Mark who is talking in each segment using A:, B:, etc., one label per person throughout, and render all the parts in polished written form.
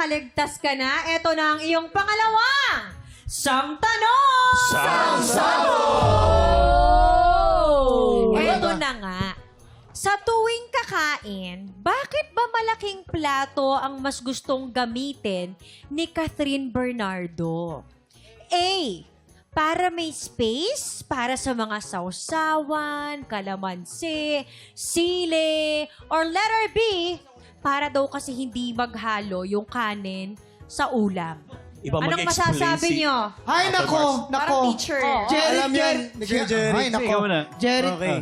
A: nakakaligtas ka na. Ito na ang iyong pangalawang Sang Tanong! Ito na nga. Sa tuwing kakain, bakit ba malaking plato ang mas gustong gamitin ni Catherine Bernardo? A. Para may space para sa mga sausawan, kalamansi, sili, or letter B, para daw kasi hindi maghalo yung kanin sa ulam. Anong masasabi nyo?
B: Ay, nako!
A: Parang teacher.
B: Alam yan.
C: Ay, nako.
D: Ikaw na.
B: Jerry.
C: Okay.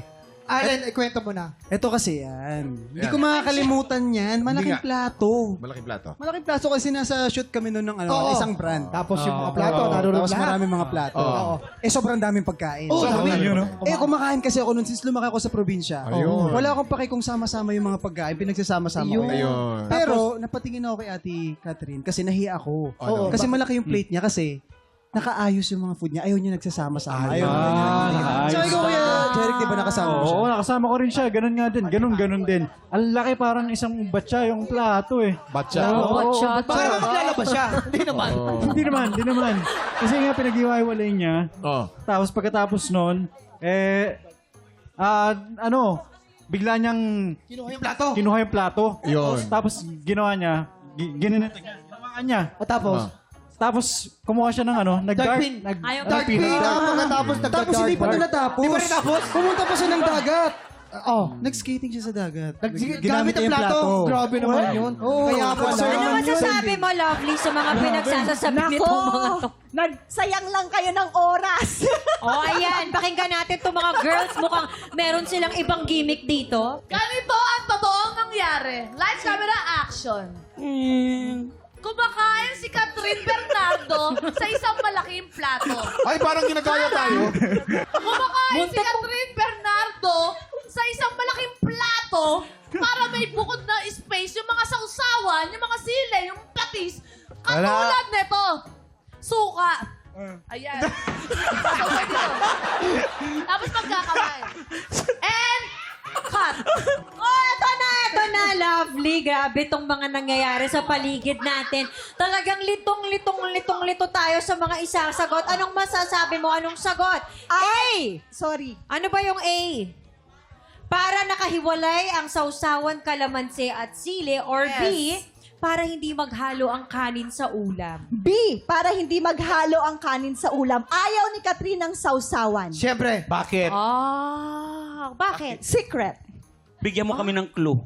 B: Allen, ikwento mo na.
C: Ito kasi yan. Hindi ko makakalimutan yan. Malaking plato.
E: Malaking plato.
C: Malaking plato kasi nasa shoot kami noon ng
B: Oo.
C: isang brand.
B: Tapos yung mga plato, naroon
C: Tapos
B: lahat.
C: maraming mga plato.
E: Oo.
C: Sobrang daming pagkain.
B: Oo,
C: Sabi,
B: dami.
D: Yun, no?
C: kumakain kasi ako noon since lumaki ako sa probinsya.
E: Ayun.
C: Wala akong paki kung sama-sama yung mga pagkain. Pinagsasama-sama ko.
E: Ayun.
C: Pero napatingin ako kay Ate Catherine kasi nahiya ako.
E: Ano?
C: Kasi malaki yung plate niya kasi nakaayos yung mga food niya. Ayaw niya nagsasama-sama. Ayaw niya.
D: nakaayos.
C: Sabi ko, Kuya Jeric, di ba nakasama mo siya?
D: Oo, nakasama ko rin siya. Ganun nga din. Ganun din. Ang laki parang isang batya yung plato eh.
E: Batsa.
A: Batsa.
B: Para maglalabas siya. Hindi naman.
D: Hindi naman. Kasi nga pinag-iwalay niya.
E: Oh.
D: Tapos pagkatapos nun, bigla niyang
B: Kinuha yung plato.
D: kinuha yung plato.
E: Yun.
D: Tapos ginawa niya, ginanito niya, ginawa niya.
B: O tapos,
D: Tapos kumuha siya ng
B: Dark pin.
A: Ayaw
B: dark pin. Pagkatapos,
C: Tapos hindi pa ito natapos.
B: Di ba natapos?
C: Pumunta pa siya ng dagat.
B: Oh.
C: Nag-skating siya sa dagat.
B: Gamit ang
C: niya yung
B: plato. Grabe naman yun. Kaya pala.
A: Ano masasabi mo, Lovely, sa mga pinagsasasabi nitong mga to?
F: Nagsayang lang kayo ng oras.
A: Oh, ayan. Pakinggan natin itong mga girls. Mukhang meron silang ibang gimmick dito.
G: Ganito ang totoong nangyari. Lights, camera, action. Kumakain si Catherine Bernardo sa isang malaking plato.
E: Ay, parang ginagaya tayo.
G: Kumakain si Catherine Bernardo sa isang malaking plato para may bukod na space yung mga sausawan, yung mga sile, yung patis. Katulad nito, suka. Ayan. Suka dito. Tapos magkakamay. And cut.
A: Oh, ito na, Lovely. Grabe itong mga nangyayari sa paligid natin. Talagang litong-litong tayo sa mga isasagot. Anong masasabi mo? Anong sagot? A!
F: Sorry.
A: Ano ba yung A? Para nakahiwalay ang sausawan, kalamansi at sili. Or B, para hindi maghalo ang kanin sa ulam.
F: B, para hindi maghalo ang kanin sa ulam. Ayaw ni Catherine ng sausawan.
B: Siyempre.
E: Bakit?
A: Bakit?
F: Secret.
H: Bigyan mo kami ng clue.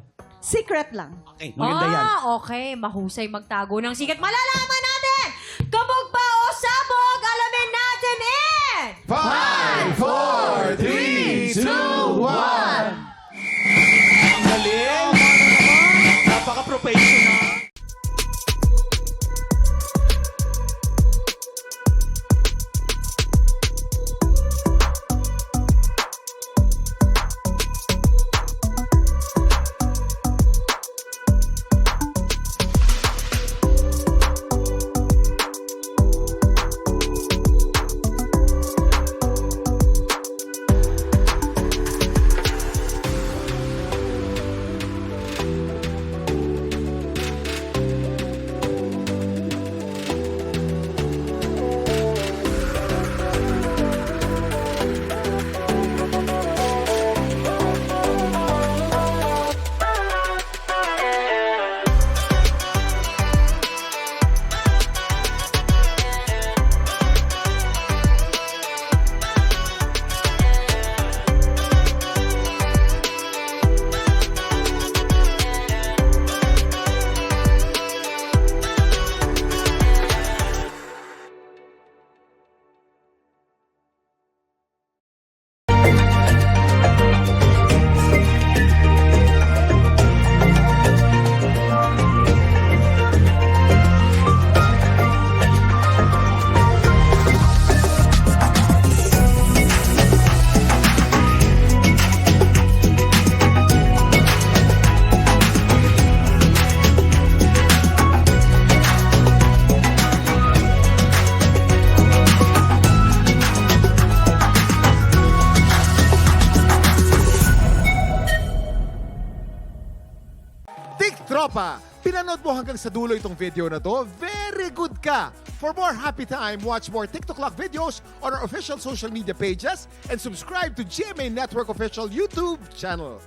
F: Secret lang.
H: Okay, maganda yan.
A: Okay. Mahusay magtago ng sikat. Malalaman natin! Kabog ba o sabog? Alamin natin in...
E: 5, 4, 3, 2, 1.
H: Ang galing! Napaka-professional.
E: Tropa, pinanood mo hanggang sa dulo itong video na to, very good ka! For more happy time, watch more TikTok Clock videos on our official social media pages and subscribe to GMA Network official YouTube channel.